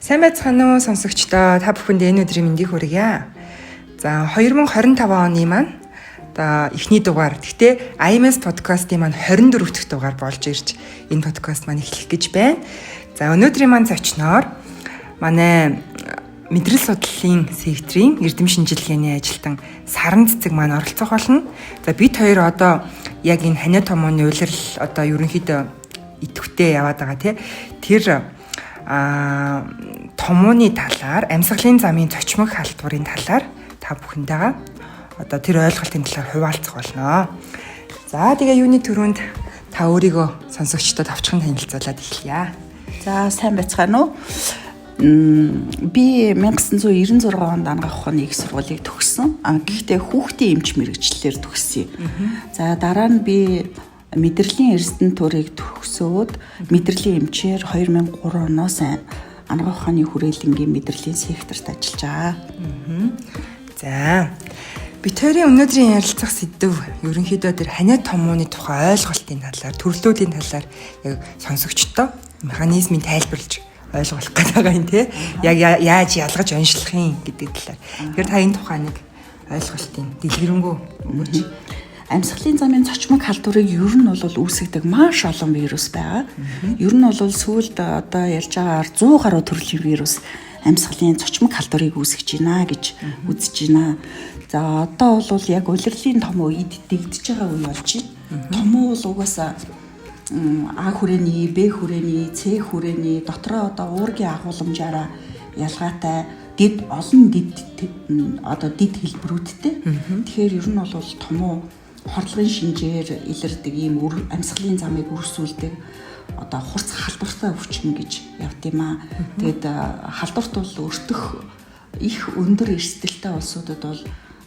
Сайн байцгаана уу сонсогчдоо, та бүхэнд энэ өдрийн мэндийг хүргье. За 2025 оны маань одоо эхний дугаар. Гэхдээ IMS подкастын маань 24 дахь дугаар болж ирж энэ подкаст маань эхлэх гэж байна. За өнөөдрийн маань зочноор манай мэдрэл судлалын секторын эрдэм шинжилгээний ажилтан Саран цэцэг маань оролцох болно. За бид хоёр одоо яг энэ ханиа томооны уйлрал одоо ерөнхийдөө идэвхтэй яваад байгаа тий. Тэр томооны талаар, амьсгалын замын цочмог халдварын талаар та бүхэндээ одоо тэр ойлголтын талаар хуваалцах болно. За тэгээ юуны төрөнд та өөрийгөө сонсогчдод авчхан танилцуулаад эхлэе. За сайн байцгаана уу? Би 1996 онд Ангаах ухааны их сургуулийг төгссөн. Гэхдээ хүүхдийн эмч мэргэжлэлээр төгссөн. За дараа нь би мэдрэлийн резидентурыг төгсөөд мэдрэлийн эмчээр 2003 оноос Ангаах ухааны хүрээлэнгийн мэдрэлийн секторт ажиллаж байгаа. За бид хоёрын өнөөдрийн ярилцах сэдэв ерөнхийдөө тэр ханиа томооны тухай ойлголтын талаар, төрлөөлийн талаар яг сонсогчдоо механизмыг тайлбарлаж ойлгох гэдэг байгаа юм тий. Яг яаж ялгаж онцлох юм гэдэг талаар. Тэгэхээр та энэ тухай нэг ойлголтын дэлгэрэнгүй өгөөч. Амьсгалын замын цочмог халдварыг ер нь бол үүсгдэг маш олон вирус байгаа. Ер нь бол сүүлд одоо ярьж байгаагаар 100 гаруй төрлийн вирус амьсгалын цочмог халдварыг үүсгэж байна гэж үзэж байна. За одоо бол яг улирлын том үед дэгдэж байгаа үе болж байна. Том бол угаасаа А хүрээний, Б хүрээний, С хүрээний дотроо одоо уургийн агуулмжаараа ялгаатай олон дид хэлбэрүүдтэй. Тэгэхээр ер нь бол том хорлогын шинжээр илэрдэг ийм амьсгалын замыг үргэлжлүүлдэг одоо хурц халдвартай өвчин гэж явд юм аа. Тэгээд халдварт бол өртөх их өндөр эрсдэлтэй улсуудад бол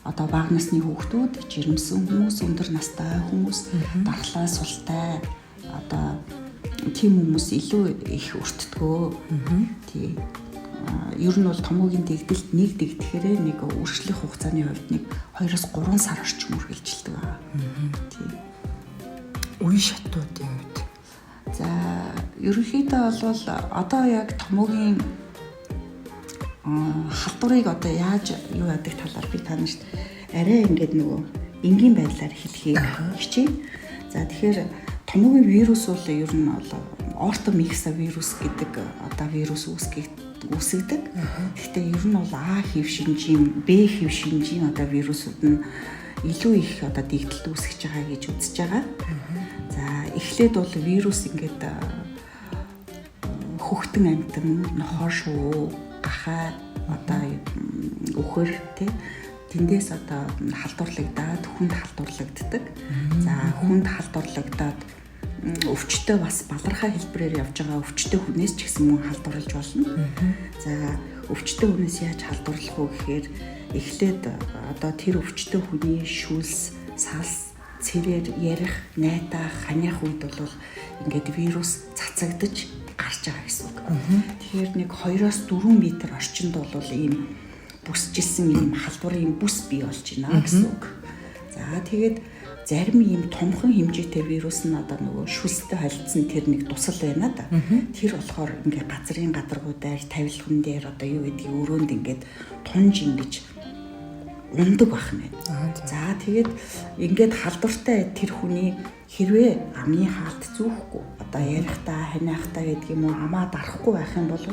одоо бага насны хүүхдүүд, жирэмсэн хүмүүс, өндөр настай хүмүүс, дархлаа султай одоо тийм хүмүүс илүү их өртдгөө. Тий. Ер нь бол томоогийн дэгдэлт нэг дэгдэхээр нэг үргэлжлэх хугацааны хувьд нэг 2-3 сар орчим үргэлжилдэг байгаа. Тий. Үе шатуудын хувьд. За ерөнхийдөө бол одоо яг томоогийн халдварыг одоо яаж юу яадаг талаар би та нарт арай ингээд нөгөө энгийн байдлаар хэлхийг хичээе. За тэгэхээр томоогийн вирус бол ер нь бол ортомикса вирус гэдэг одоо вирус үүсгдэг. Гэхдээ ер нь бол А хэв шинжийн, Б хэв шинжийн одоо вирусууд нь илүү их одоо дэгдэлт үүсгэж байгаа гэж үзэж байгаа. За эхлээд бол вирус ингээд хөхтөн амтан, нохоо шуу, гахаа одоо үхэр тий тэндээс одоо халдварлагдаад хүнд халдварлагддаг. За хүнд халдварлагдаад өвчтөй бас балархаа хэлбэрээр явж байгаа өвчтөй хүнээс ч гэсэн мөн халдварлаж болно. За өвчтөй хүнээс яаж халдварлах вэ гэхээр эхлээд одоо тэр өвчтөй хүний шүлс, салс, цэрээр ярих, найдах, ханиах үед бол ингээд вирус цацагдж гарч байгаа гэсэн үг. Тэгэхээр нэг 2-4 метр орчинд бол ийм бүсжилсэн ийм халдварын бүс бий болж байна гэсэн үг. За тэгээд зарим ийм томхон хэмжээтэй вирус нь одоо нөгөө шүлстэй холилдсон тэр нэг тусал байна да. Тэр болохоор ингээд газрын гадаргуудаар тавилган дээр одоо юу гэдгийг өрөөнд ингээд тунж ингэж ундаг бахна. За тэгээд ингээд халдвартай тэр хүний хэрвээ амны хаалт зүүхгүй одоо ярихтаа, ханиахтаа гэдэг юм уу амаа дарахгүй байх юм бол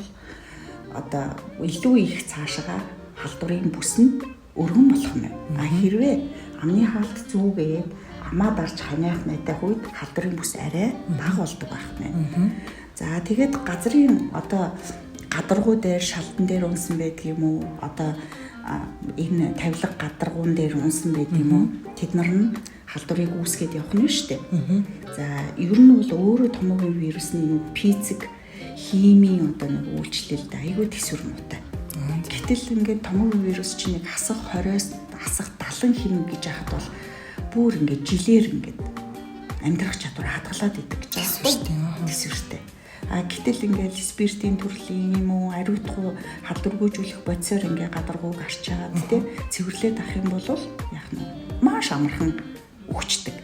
одоо илүү их цаашаа халдварын бүс нь өргөн болох нь. Хэрвээ амны хаалт зүүгээд амаа дарж ханиах найдах үед халдварын бүс арай бага болдог байх нь. За тэгээд газрын одоо гадаргуу дээр, шалдан дээр унсан байдаг юм уу одоо энэ тавилга гадаргуун дээр унсан байдаг юм уу тэд нар нь халдварыг үүсгээд явах нь шүү дээ. За ер нь бол өөрөө томоогийн вирусны физик, химийн одоо нэг үйлчлэлд айгүй төсвөр муутай. Гэтэл ингээд томоогийн вирус чинь нэг хасах 20-оос хасах 70 хэм гэж яхад бол бүр ингээд жилээр ингээд амьдрах чадвар хадгалаад идэг гэж байна шүү дээ. Төсвөртэй. Гэтэл ингээд спиртийн төрлийн юм уу ариутгуу халдваргүйжүүлэх бодисоор ингээд гадаргууг арчаад тий цэвэрлээд авах юм бол яах нь маш амархан өгчдөг.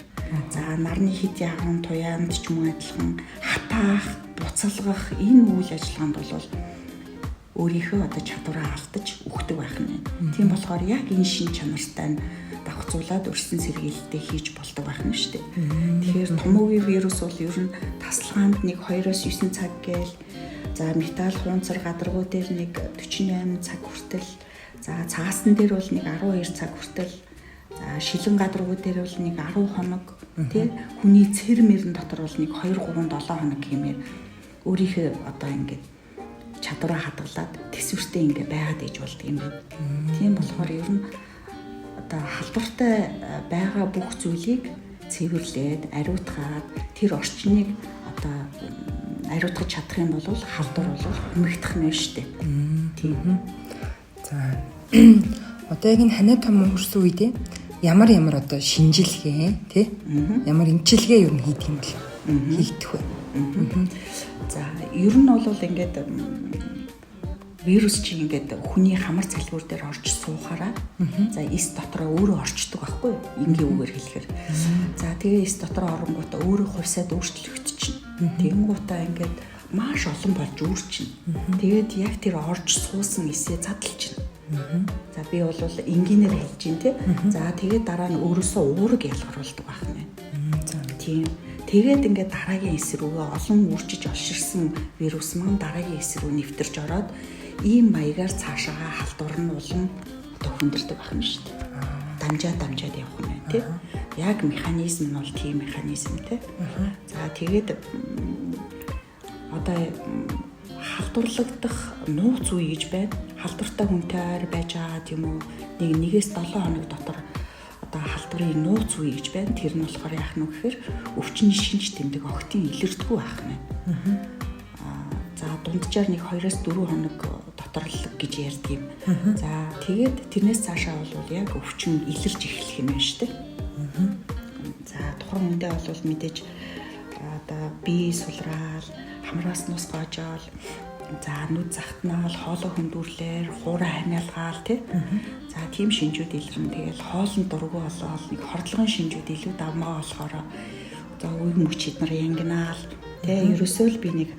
За нарны хит яган туяанд ч юм уу адилхан хатаах, буцалгах энэ үйл ажиллагаанд бол өөрийнхөө одоо чадвараа алдаж өгдөг байх нь. Тийм болохоор яг энэ шин чанартай нь давхцуулаад өрсөн сэргийлэлтэй хийж болдог байх нь шүү дээ. Тэгэхээр томоогийн вирус бол ер нь тасалгаанд 1-2-9 цаг гээл, за металл хунцар гадаргуу дээр 48 цаг хүртэл, за цаасан дээр бол 12 цаг хүртэл, за шилэн гадаргуу дээр бол 10 хоног, тий хүний цэр мөрөн дотор бол 2-3-7 хоног гэмээр өөрийнхөө одоо ингээд чадвараа хадгалаад төсвөртэй ингээд байгаад иж болдго юм байна. Тийм болохоор ер нь одоо халдвартай байгаа бүх зүйлийг цэвэрлээд, ариутгаад тэр орчныг одоо ариутгаж чадах юм бол халдвар бол нэмэгдэх нь шүү дээ. Тийм. За одоо яг энэ ханиа том хөрсөн үедээ ямар одоо шинжилгээ тий ямар эмчилгээ юу хийх юм бол хийгдэх вэ? За ер нь бол ингээд вирус чинь ингээд хүний хамар цэлгүүр дээр орж суухаараа за эс дотроо өөрөө орчдөг байхгүй юу? Энгийн үгээр хэлэхээр. За тэгээ эс дотроо оронгуудаа өөрөө хувьсаад өөрчлөгдчихнэ. Тэгэнгүүтээ ингээд маш олон болж үүрчнэ. Тэгээд яг тэр орж суусан эсээ задлчихна. За би бол энгийнээр хэлж гин тий. За тэгээд дараа нь өөрөөсөө уураг ялгаруулдаг байна. Тийм. Тэгээд ингээд дараагийн эс рүүгээ олон үржиж олширсан вирус маань дараагийн эс рүү нэвтэрч ороод ийм маягаар цаашаа халдвар нь улам одоо хүндэрдэг байна шүү дээ. Дамжаад явах юм байна тий. Яг механизм нь бол тийм механизм тий. За тэгээд одоо халдварлагдах нууц үе гэж байна. Халдвартай хүнтэй ойр байж байгаа юм уу? 1-7 хоног дотор одоо халдварын нууц үе гэж байна. Тэр нь болохоор яах нь вэ гэхээр өвчний шинж тэмдэг октын илэрдэггүй байх нь. За дунджаар 1-2-4 хоног доторлог гэж ярьдаг юм. За тэгээд тэрнээс цаашаа бол яг өвчин илэрж эхлэх юм байна шүү дээ. За тухайн үндэ бол мэдээж одоо бие сулраал, хамраас нус гоожоол, за нүд захтнаал, хоолой хөндүрлэр, хуурай хамяалгаал тий. За тийм шинжүүд илэрнэ. Тэгэл хоолнд дургу болоод нэг хордлогын шинжүүд илүү давмгаа болохоор за үе мөч эднэр янгинаал тий. Ерөөсөө л би нэг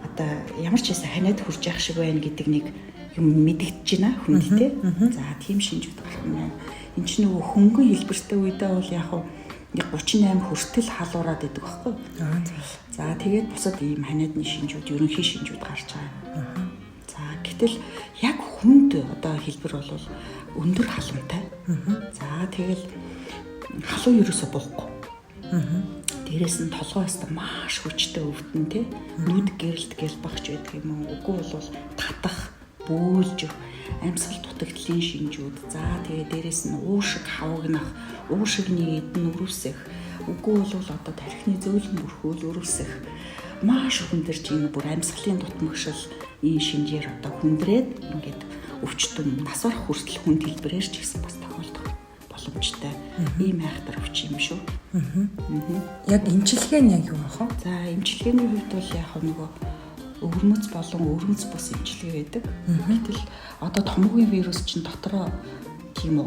одоо ямар ч хэсэг ханиад хүрж явах шиг байна гэдэг нэг юм мэдэгдэж байна хүнд тий. За тийм шинжүүд гарах юм байна. Энд чинь нөгөө хөнгөн хэлбэртэй үедээ бол яг нь 38 хүртэл халуураад идэг байхгүй. За тэгээд бусад ийм ханиадны шинжүүд, ерөнхий шинжүүд гарч байгаа. За гэтэл яг хүнд одоо хэлбэр бол өндөр халамтай. За тэгэл халуун ерөөсө буухгүй. Дээрээс нь толгой өстө маш хүчтэй өвдөн тий. Нүд гэрэлт гэлбагч байдаг юм уу? Үгүй бол татах, бөөлж амьсгал дутагдлын шинжүүд. За тэгээ дээрээс нь уушиг хавагнах, уушигны эдэн өрөвсөх, үгүй бол одоо тархины зөөлөн бүрхүүл өрөвсөх маш хүндэрч энэ бүр амьсгалын дутмагшил энэ шинжээр одоо хүндрээд ингээд өвчтөн нас барах хүртэл хүнд хэлбэрээр ч гэсэн бас тохиолдох боломжтой. Ийм айхтар өвч юм шүү. Яг эмчилгээ нь яг юу вэ? За эмчилгээний хувьд бол яг нөгөө өвөрмөц болон өвөрмөц бус эмчилгээ байдаг. Гэтэл одоо томоогийн вирус чинь дотроо тийм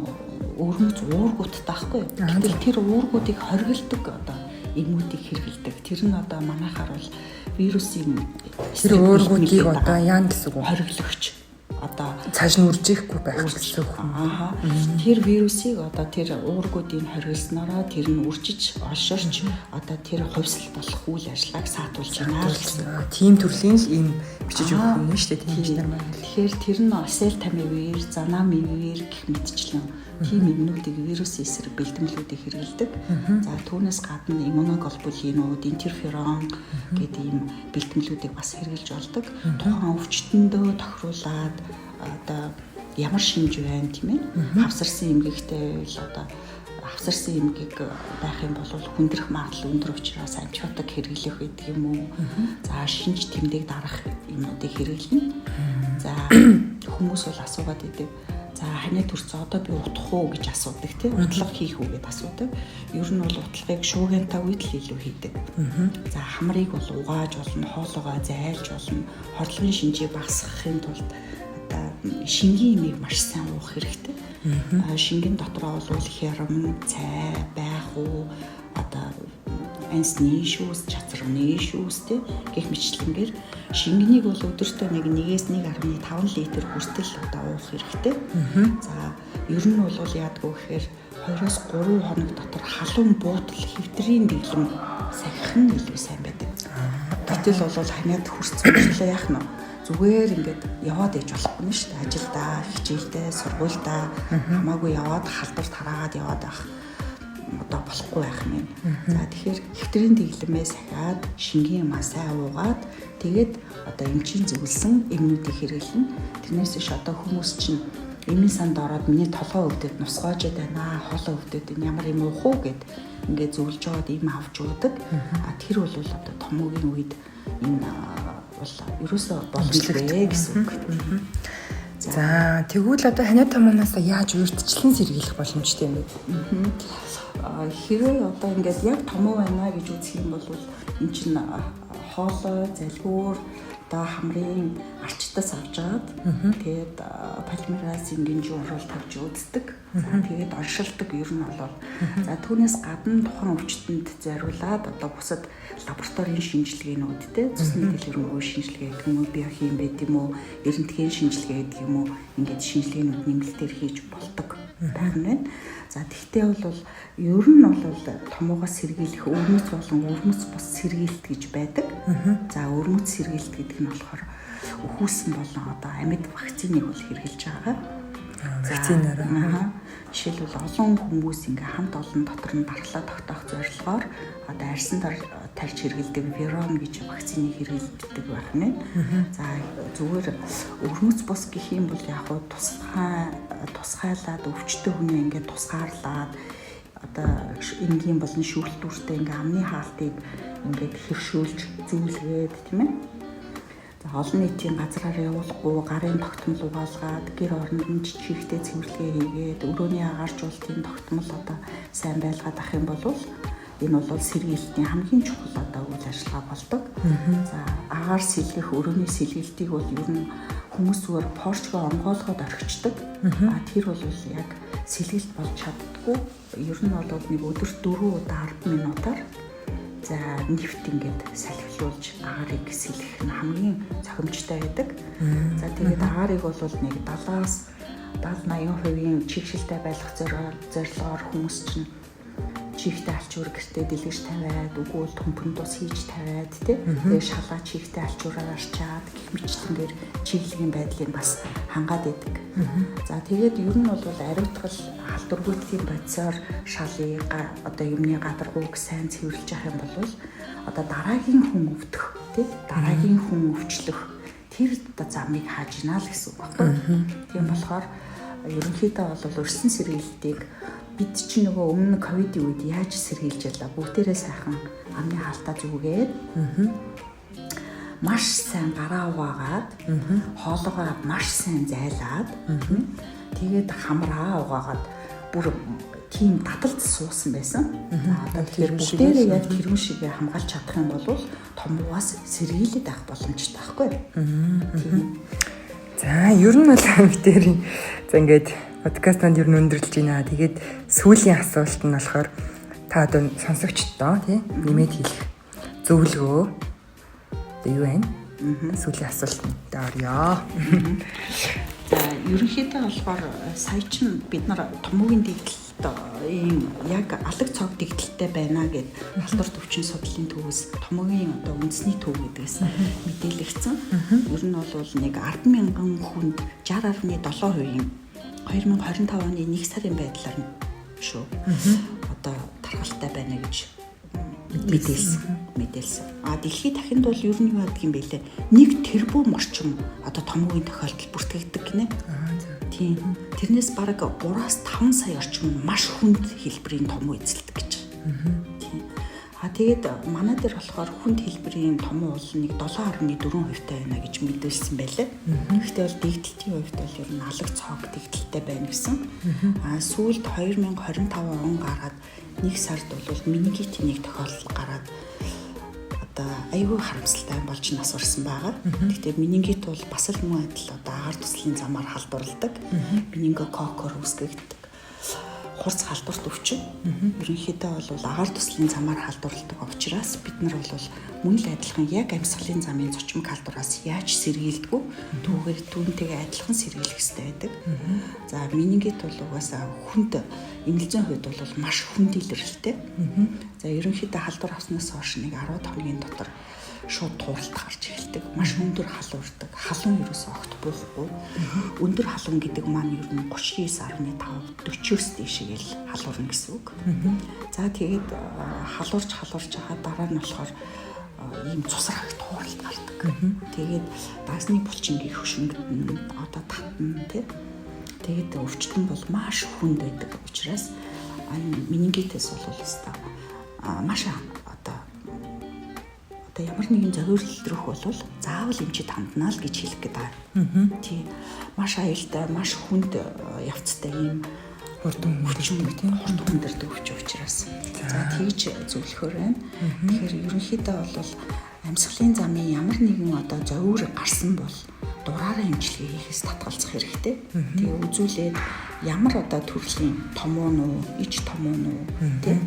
өвөрмөц уургуудтай байхгүй. Гэтэл тэр уургуудыг хоригддаг одоо эмүүдийг хэрэгэлдэг. Тэр нь одоо манайхаар бол вирусын тэр уургуудыг одоо яан гэсэн үг хориглогч одоо цааш нь үржихгүй байх гэсэн үг. Тэр вирусыг одоо тэр уургуудыг хориглоснороо тэр нь үржиж олширч одоо тэр хувьсал болох үйл ажиллагааг саатуулж байна гэсэн. Тийм төрлийн л ийм бичиж өгөх юм шүү дээ тийм нар маань. Тэгэхээр тэр нь оселтамивир, занамивир гэх мэтчлэн тийм эмнүүдийг вирусын эсрэг бэлтгэлүүдийг хэрэгэлдэг. За түүнээс гадна иммуноглобулинууд, интерферон гэдэг ийм бэлтгэлүүдийг бас хэрэгжилж болдог. Тухайн өвчтөндөө тохируулаад одоо ямар шинж байна тийм ээ. Хавсарсан эмгэгтэй л одоо хавсарсан эмгэг байх юм бол хүндрэх магадлал өндөр учраас антибиотик хэрэглэх гэдэг юм уу. За шинж тэмдэг дарах юмнуудыг хэрэглэнэ. За хүмүүс бол асуугаад идэг. За ханиад төрцөө одоо би утах уу гэж асуудаг тийм утлага хийх үү гэдээ асуудаг. Ер нь бол утлагыг шуугиантай үед л илүү хийдэг. За хамрыг бол угааж болно, хоолоогоо зайлж болно. Хордлогын шинжийг багасгахын тулд одоо шингийн имийг маш сайн уух хэрэгтэй. Шингэн дотроо бол хярам, цай, байх уу одоо Ансны шүүс, чацраны шүүс гэх мэтлэнгээр шингэнийг бол өдөртөө 1-1.5 литр хүртэл одоо уух хэрэгтэй. За ер нь бол яадгүй гэхээр 2-3 хоног дотор халуун буутал хэвтрийн дэглэм сахих нь илүү сайн байдаг. Гэтэл бол ханиад хүрцүүлээ яах нь зүгээр ингээд яваад иж болохгүй нь шүү дээ. Ажилдаа, хичээлдээ, сургуульдаа хамаагүй яваад халдварт хараагаад яваад байх одоо болохгүй байх юм. За тэгэхээр хэвтрийн дэглэмээ сахиад шингийн масаа уугаад тэгээд одоо эмчийн зөвлөсөн эмнүүдийг хэрэглэн. Тэрнээс иш одоо хүмүүс чинь эмийн санд ороод миний толгой өвдөд нусгаажээд байна, хоолой өвдөд ямар юм уух уу гэд ингээд зөвлөж жоод им авч уудаг. Тэр бол одоо томоогийн үед энэ бол ерөөсөө боломжтой гэсэн үг. За тэгвэл одоо ханиад томооноос яаж урьдчилан сэргийлэх боломжтой юм бэ? Хэрвээ одоо ингээд яг томоо байна гэж үзэх юм бол эн чинь хоолой, залгуур одоо хамрын арчтаас авчаад тэгээд полимераас ингийн уурал тавьж үздэг. За тэгээд оршилдог ер нь бол за түүнээс гадна тухайн өвчтөнд зориулаад одоо бусад лабораторийн шинжилгээнүүд цусны дэлгэрэнгүй шинжилгээ гэдэг юм уу, биохим байт юм уу, эрентгийн шинжилгээ гэдэг юм уу, ингээд шинжилгээнүүд нэмэлтээр хийж болдог байх нь байна. За тэгтээ бол ер нь бол томоогоос сэргийлэх өрмөц болон өрмөц бус сэргийлт гэж байдаг. За өрмөц сэргийлт гэдэг нь болохоор өхүүлсэн болон одоо амьд вакциныг бол хэрэгжилж байгаа. Вакцинаар. Жишээлбэл олон хүмүүс ингээ хамт олон дотор нь дархлаа тогтоох зорилгоор одоо арьсан тарьж хэрэгэлдэг Верон гэж вакциныг хэрэгэлдэг байх нь. За зүгээр өрмөц бус гэх юм бол яг хуу тусгайлаад өвчтөе хүний ингээ тусгаарлаад одоо энгийн болон шүүлтүүртэй ингээ амны хаалтыг ингээ хэршүүлж зүүлгээд тийм ээ. За олон нийтийн газраар явуулахгүй гарын тогтмол угаалгаад гэр оронд чихтэй цэвэрлэгээ хийгээд өрөөний агааржуулалтын тогтмол одоо сайн байлгаад ах юм бол энэ бол сэргийлтийн хамгийн чухал одоо үйл ажиллагаа болдог. За агаар сэлгэх өрөөний сэлгэлтийг бол ер нь хүмүүс зүгээр порчгоо онгойлгоод орхичдаг. Тэр бол яг сэлгэлт болж чаддгүй. Ер нь бол нэг өдөрт 4 удаа 10 минутаар за нефт ингээд салхилуулж агаарыг сэлгэх нь хамгийн цохимжтой байдаг. За тэгээд агаарыг бол нэг 70-80% чигшилтэй байлгах зорилгоор хүмүүс чинь чихтэй алчуур гэртээ дэлгэж тавиад үгүй бол төмпөн тус хийж тавиад тэгээд шалаа чихтэй алчуураар арчаад гэх мэтлэнгээр чиглэгийн байдлыг бас хангаад идэг. За тэгээд ер нь бол ариутгал халдваргүйтгэлийн бодисоор шалыг одоо юмны гадаргууг сайн цэвэрлж явах юм бол одоо дараагийн хүн өвдөх дараагийн хүн өвчлөх тэр одоо замыг хааж гинэ л гэсэн үг байхгүй. Тийм болохоор ерөнхийдөө бол өрсөн сэргийлтийг бид чинь нөгөө өмнө ковидын үед яаж сэргийлж ялла бүгдээрээ сайхан амны хаалтаа зүгээд маш сайн гараа угаагаад хоолойгоо маш сайн зайлаад тэгээд хамраа угаагаад бүр тийм таталт суусан байсан. Одоо тэгэхээр бүгдээрээ яг тэрүүн шигээ хамгаалж чадах юм бол томоогоос сэргийлээд авах боломжтой байхгүй. За ер нь бол битэрийн за ингээд подкастанд ер нь өндөрлж байна. Тэгээд сүүлийн асуулт нь болохоор та одоо сонсогчдоо тийм нэмээд хэлэх зөвлөгөө юу вэ? Сүүлийн асуулт нь даарё. За ерөнхийдөө болохоор сая чинь бид нар томоогийн дэгдэлт ийм яг алаг цог дэгдэлтэй байна гэд халдвар төвчин судлалын төвөөс томоогийн одоо үндэсний төв гэдгээс мэдээлэгдсэн. Ер нь бол нэг 10,000 хүнд 60.7% 2025 оны 1 сарын байдлаар нь шүү. Одоо тархалтай байна гэж мэдээлсэн. Дэлхийд дахинд бол ер нь юу гэдэг юм бэ лээ? 1 тэрбум орчим одоо томоогийн тохиолдол бүртгэгддэг гинэ. Тийм. Тэрнээс бараг 3-5 сая орчим маш хүнд хэлбэрийн томоо эзэлдэг гэж. Тийм. Тэгээд манай дээр болохоор хүнд хэлбэрийн томоо бол нэг 7.4% таа байна гэж мэдээлсэн байлаа. Гэхдээ бол дэгдэлтийн хувьд бол ер нь алаг цог дэгдэлтэй байна гэсэн. Сүүлд 2025 он гараад 1 сард бол менингитийн нэг тохиолдол гараад одоо аюул харамсалтай болж нас орсон байгаа. Гэхдээ менингит бол бас л мөн адил одоо агаар туслын замаар халдварладаг. Менингококкоор үүсгэгддэг. хурц халдварт өвчин. Ерөнхийдөө бол агаар туслын замаар халдварладаг учраас бид нар бол мөн л адилхан яг амьсгалын замын зочмог халдвараас яаж сэргийлдэг түүгээр түүнтэйгээ адилхан сэргийлэх хэрэгтэй байдаг. За менингит бол угаасаа хүнд эмнэлзэн хувьд бол маш хүнд илэрлэлтэй. За ерөнхийдөө халдвар авснаас хойш нэг 10 хоногийн дотор шууд тууралт гарч эхэлдэг. Маш өндөр халуурдаг. Халуун ерөөсөө огт буухгүй. Өндөр халуун гэдэг маань ер нь 39.5 40-оос дээшээ л халуурна гэсэн үг. За тэгээд халуурч байгаа дараа нь болохоор ийм цусрагт тууралт гардаг. Тэгээд дасны булчингийн хөшөнгөд нь одоо татна тий. Тэгээд өвчтөн бол маш хүнд байдаг учраас менингитээс бол өстой маш ямар нэгэн зөвөрлөл рүү бол заавал эмчид ханднаа л гэж хэлэх гээд байгаа. Тий. Маш аюултай, маш хүнд явцтай ийм хурдан хүндэрдэг өвчин учраас. За тэгж зөвлөхөр байна. Тэгэхээр ерөнхийдөө бол амьсгалын замын ямар нэгэн одоо зовир гарсан бол дураараа эмчилгээ хийхээс татгалзах хэрэгтэй. Тэгээ үзүүлээд ямар одоо төрлийн том уу нуу, иж том уу тий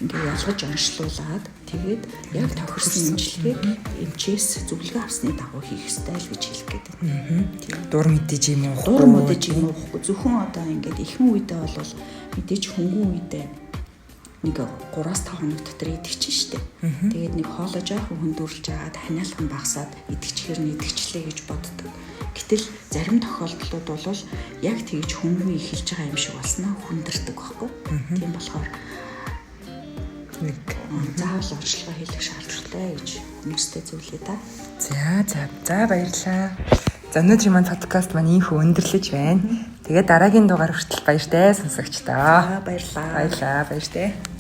ингээ ялгаж онцлуулад тэгээд яг тохирсон эмчилгээг эмчээс зөвлөгөө авсны дагуу хийх ёстой л гэж хэлэх гээд байна. Дур мэдээж юм уу? Дур мэдээж юм уу? Зөвхөн одоо ингээд ихэнх үедээ бол мэдээж хөнгөн үедээ нэг 3-5 хоног дотор идэгчин штэ. Тэгээд нэг хоолой жоохон хөндөрүүлж агаад ханиалхан багасаад идэгчээр нэгчлээ гэж боддог. Гэтэл зарим тохиолдлууд бол яг тэгж хөнгөн эхэлж байгаа юм шиг болсноо хүндэрдэг байхгүй. Тийм болохоор нэг заавал онцлогоо хийх шаардлагатай гэж хүмүүстээ зөвлөе та. За баярлалаа. За өнөөдрийн маань подкаст маань ийхүү өндөрлөж байна. Тэгээд дараагийн дугаар хүртэл баяртай сонсогчдоо. Баярлалаа. Баяртай.